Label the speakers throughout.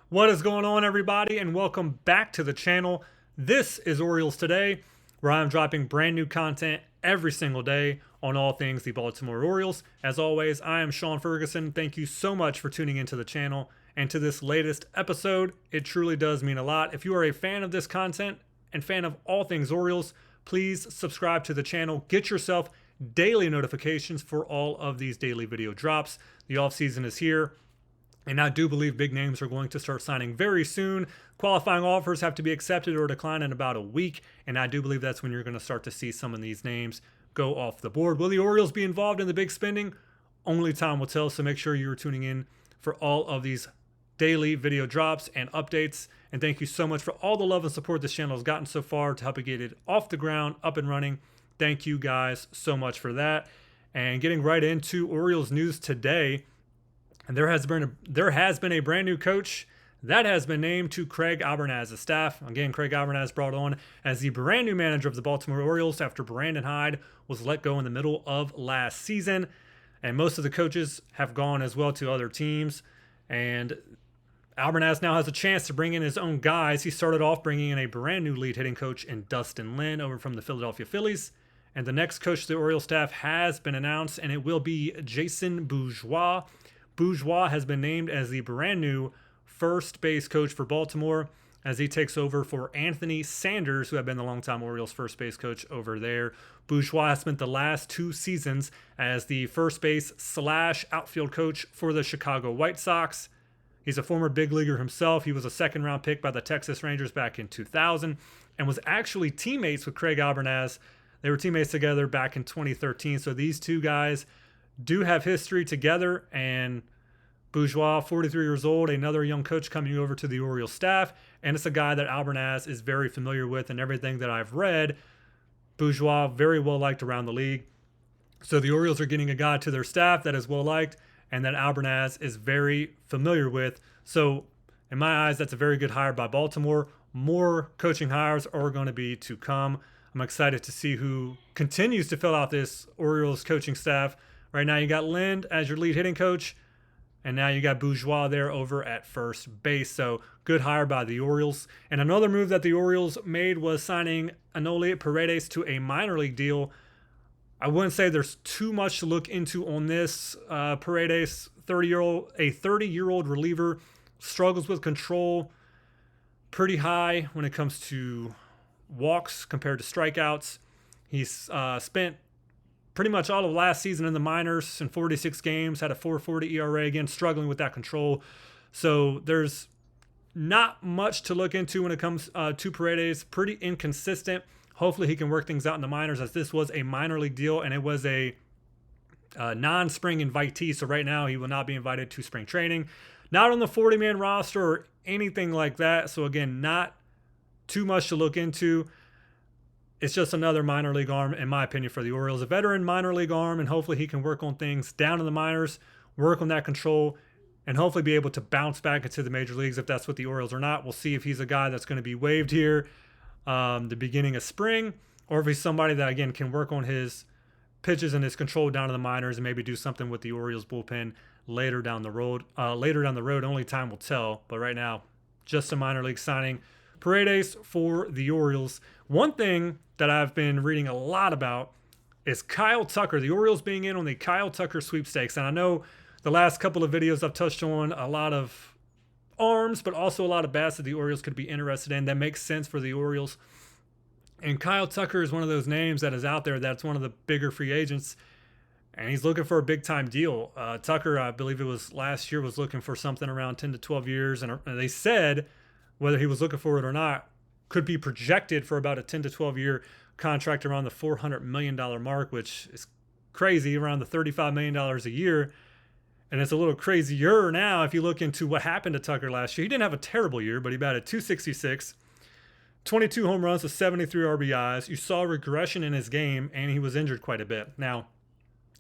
Speaker 1: What is going on, everybody, and welcome back to the channel. This is Orioles Today, where I'm dropping brand new content every single day on all things the Baltimore Orioles. As always, I am Sean Ferguson. Thank you so much for tuning into the channel and to this latest episode. It truly does mean a lot. If you are a fan of this content and fan of all things Orioles, please subscribe to the channel. Get yourself daily notifications for all of these daily video drops. The offseason is here. And I do believe big names are going to start signing very soon. Qualifying offers have to be accepted or declined in about a week. And I do believe that's when you're going to start to see some of these names go off the board. Will the Orioles be involved in the big spending? Only time will tell. So make sure you're tuning in for all of these daily video drops and updates. And thank you so much for all the love and support this channel has gotten so far to help it get it off the ground, up and running. Thank you guys so much for that. And getting right into Orioles news today. And there has been a brand new coach that has been named to Craig Albernaz's staff. Again, Craig Albernaz brought on as the brand new manager of the Baltimore Orioles after Brandon Hyde was let go in the middle of last season. And most of the coaches have gone as well to other teams. And Albernaz now has a chance to bring in his own guys. He started off bringing in a brand new lead hitting coach in Dustin Lin over from the Philadelphia Phillies. And the next coach of the Orioles staff has been announced, and it will be Jason Bourgeois. Bourgeois has been named as the brand new first base coach for Baltimore as he takes over for Anthony Sanders, who had been the longtime Orioles first base coach over there. Bourgeois has spent the last 2 seasons as the first base / outfield coach for the Chicago White Sox. He's a former big leaguer himself. He was a second-round pick by the Texas Rangers back in 2000 and was actually teammates with Craig Albernaz. They were teammates together back in 2013. So these two guys do have history together, and Bourgeois, 43 years old, another young coach coming over to the Orioles staff, and it's a guy that Albernaz is very familiar with, and everything that I've read, Bourgeois very well liked around the league. So the Orioles are getting a guy to their staff that is well liked and that Albernaz is very familiar with. So in my eyes, that's a very good hire by Baltimore. More coaching hires are going to be to come. I'm excited to see who continues to fill out this Orioles coaching staff. Right now, you got Lind as your lead hitting coach, and now you got Bourgeois there over at first base. So good hire by the Orioles. And another move that the Orioles made was signing Anoli Paredes to a minor league deal. I wouldn't say there's too much to look into on this. Paredes, 30-year-old reliever, struggles with control, pretty high when it comes to walks compared to strikeouts. He's spent pretty much all of last season in the minors in 46 games, had a 4.40 ERA, again, struggling with that control. So there's not much to look into when it comes to Paredes. Pretty inconsistent. Hopefully he can work things out in the minors, as this was a minor league deal and it was a non-spring invitee. So right now he will not be invited to spring training. Not on the 40-man roster or anything like that. So again, not too much to look into. It's just another minor league arm, in my opinion, for the Orioles. A veteran minor league arm, and hopefully he can work on things down in the minors, work on that control, and hopefully be able to bounce back into the major leagues if that's what the Orioles are not. We'll see if he's a guy that's going to be waived here the beginning of spring, or if he's somebody that, again, can work on his pitches and his control down in the minors and maybe do something with the Orioles bullpen later down the road. Only time will tell. But right now, just a minor league signing. Paredes for the Orioles. One thing that I've been reading a lot about is Kyle Tucker, the Orioles being in on the Kyle Tucker sweepstakes. And I know the last couple of videos I've touched on a lot of arms, but also a lot of bats that the Orioles could be interested in. That makes sense for the Orioles. And Kyle Tucker is one of those names that is out there that's one of the bigger free agents, and he's looking for a big-time deal. Tucker, I believe it was last year, was looking for something around 10 to 12 years, and they said whether he was looking for it or not, could be projected for about a 10 to 12-year contract around the $400 million mark, which is crazy, around the $35 million a year. And it's a little crazier now if you look into what happened to Tucker last year. He didn't have a terrible year, but he batted .266, 22 home runs with 73 RBIs. You saw regression in his game, and he was injured quite a bit. Now,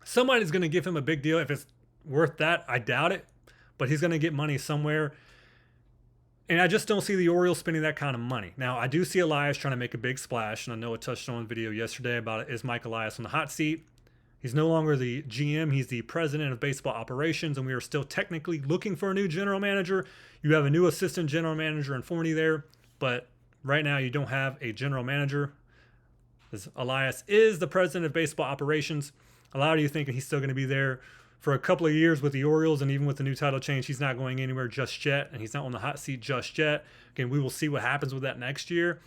Speaker 1: somebody's going to give him a big deal. If it's worth that, I doubt it, but he's going to get money somewhere. And I just don't see the Orioles spending that kind of money. Now, I do see Elias trying to make a big splash, and I know I touched on a video yesterday about it. Is Mike Elias on the hot seat? He's no longer the GM. He's the president of baseball operations, and we are still technically looking for a new general manager. You have a new assistant general manager in Forney there, but right now you don't have a general manager. Elias is the president of baseball operations. A lot of you think he's still going to be there for a couple of years with the Orioles, and even with the new title change, he's not going anywhere just yet, and he's not on the hot seat just yet. Again, we will see what happens with that next year.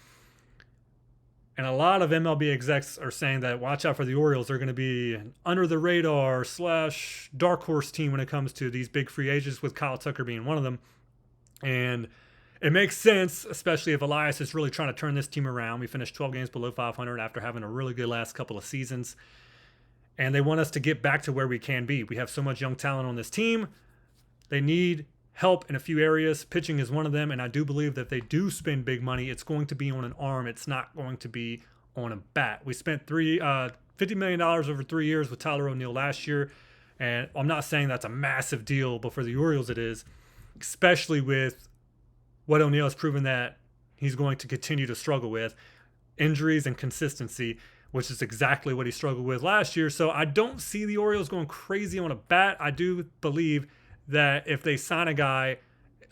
Speaker 1: And a lot of MLB execs are saying that watch out for the Orioles. They're going to be an under the radar / dark horse team when it comes to these big free agents, with Kyle Tucker being one of them. And it makes sense, especially if Elias is really trying to turn this team around. We finished 12 games below 500 after having a really good last couple of seasons. And they want us to get back to where we can be. We have so much young talent on this team. They need help in a few areas. Pitching is one of them, and I do believe that if they do spend big money, it's going to be on an arm. It's not going to be on a bat. We spent $50 million over 3 years with Tyler O'Neill last year, and I'm not saying that's a massive deal, but for the Orioles it is, especially with what O'Neill has proven that he's going to continue to struggle with, injuries and consistency, which is exactly what he struggled with last year. So I don't see the Orioles going crazy on a bat. I do believe that if they sign a guy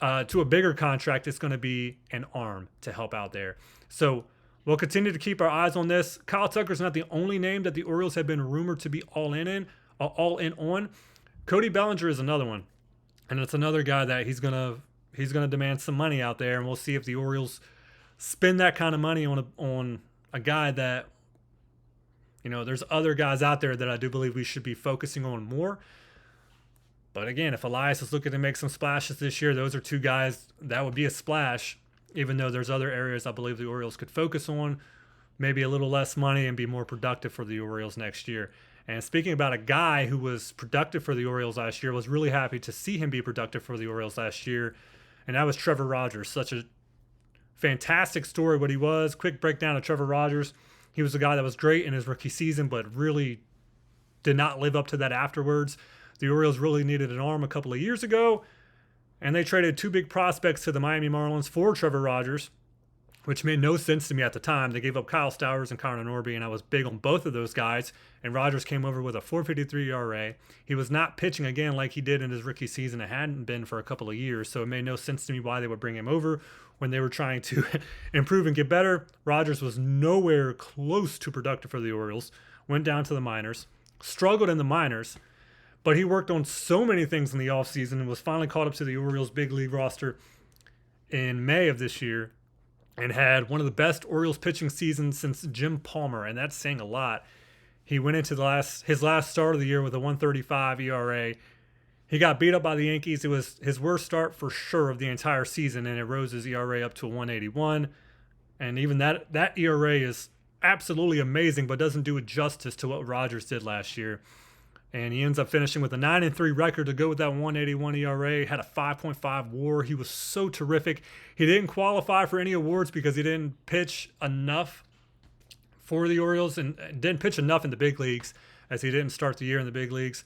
Speaker 1: to a bigger contract, it's going to be an arm to help out there. So we'll continue to keep our eyes on this. Kyle Tucker's not the only name that the Orioles have been rumored to be all in on. Cody Bellinger is another one, and it's another guy that he's gonna demand some money out there, and we'll see if the Orioles spend that kind of money on a guy that, you know, there's other guys out there that I do believe we should be focusing on more. But again, if Elias is looking to make some splashes this year, those are two guys that would be a splash, even though there's other areas I believe the Orioles could focus on, maybe a little less money and be more productive for the Orioles next year. And speaking about a guy who was productive for the Orioles last year, was really happy to see him be productive for the Orioles last year, and that was Trevor Rogers. Such a fantastic story what he was. Quick breakdown of Trevor Rogers. He was a guy that was great in his rookie season, but really did not live up to that afterwards. The Orioles really needed an arm a couple of years ago, and they traded two big prospects to the Miami Marlins for Trevor Rogers, which made no sense to me at the time. They gave up Kyle Stowers and Connor Norby, and I was big on both of those guys, and Rogers came over with a 4.53 ERA. He was not pitching again like he did in his rookie season. It hadn't been for a couple of years, so it made no sense to me why they would bring him over when they were trying to improve and get better. Rogers was nowhere close to productive for the Orioles, went down to the minors, struggled in the minors, but he worked on so many things in the offseason and was finally called up to the Orioles big league roster in May of this year and had one of the best Orioles pitching seasons since Jim Palmer, and that's saying a lot. He went into his last start of the year with a 1.35 ERA. He got beat up by the Yankees. It was his worst start for sure of the entire season, and it rose his ERA up to a 1.81. And even that ERA is absolutely amazing, but doesn't do it justice to what Rogers did last year. And he ends up finishing with a 9-3 record to go with that 1.81 ERA. Had a 5.5 WAR. He was so terrific. He didn't qualify for any awards because he didn't pitch enough for the Orioles and didn't pitch enough in the big leagues, as he didn't start the year in the big leagues.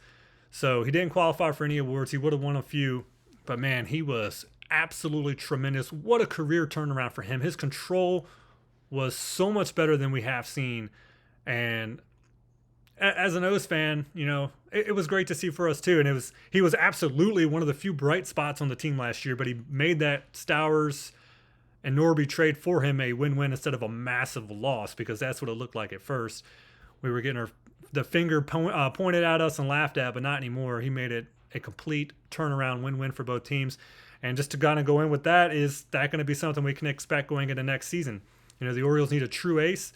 Speaker 1: So he didn't qualify for any awards. He would have won a few, but man, he was absolutely tremendous. What a career turnaround for him. His control was so much better than we have seen, and as an O's fan, you know, it was great to see for us too. And he was absolutely one of the few bright spots on the team last year, but he made that Stowers and Norby trade for him a win-win instead of a massive loss, because that's what it looked like at first. We were getting the finger pointed at us and laughed at, but not anymore. He made it a complete turnaround win-win for both teams. And just to kind of go in with that, is that going to be something we can expect going into next season? You know, the Orioles need a true ace.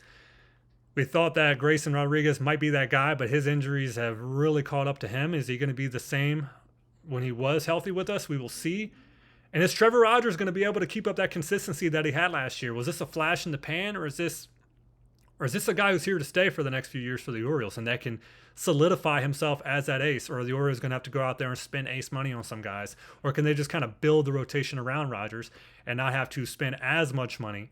Speaker 1: We thought that Grayson Rodriguez might be that guy, but his injuries have really caught up to him. Is he going to be the same when he was healthy with us? We will see. And is Trevor Rogers going to be able to keep up that consistency that he had last year? Was this a flash in the pan, or is this a guy who's here to stay for the next few years for the Orioles and that can solidify himself as that ace? Or are the Orioles going to have to go out there and spend ace money on some guys? Or can they just kind of build the rotation around Rogers and not have to spend as much money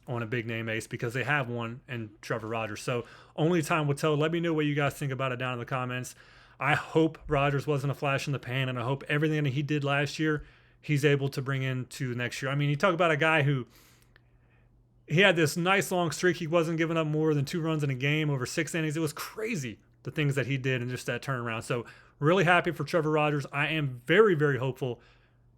Speaker 1: on a big name ace, because they have one in Trevor Rogers? So only time will tell. Let me know what you guys think about it down in the comments. I hope Rogers wasn't a flash in the pan, and I hope everything that he did last year, he's able to bring into next year. I mean, you talk about a guy who, he had this nice long streak. He wasn't giving up more than 2 runs in a game over 6 innings. It was crazy. the things that he did and just that turnaround. So really happy for Trevor Rogers. I am very, very hopeful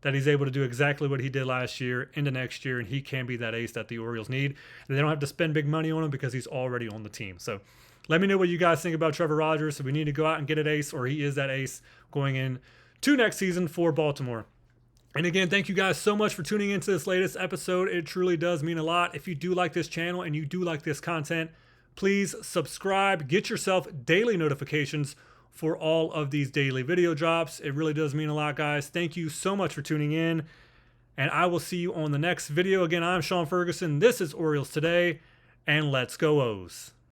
Speaker 1: that he's able to do exactly what he did last year into next year, and he can be that ace that the Orioles need. And they don't have to spend big money on him because he's already on the team. So let me know what you guys think about Trevor Rogers. So we need to go out and get an ace, or he is that ace going in to next season for Baltimore. And again, thank you guys so much for tuning into this latest episode. It truly does mean a lot. If you do like this channel and you do like this content, please subscribe. Get yourself daily notifications for all of these daily video drops. It really does mean a lot, guys. Thank you so much for tuning in, and I will see you on the next video. Again, I'm Sean Ferguson. This is Orioles Today, and let's go O's.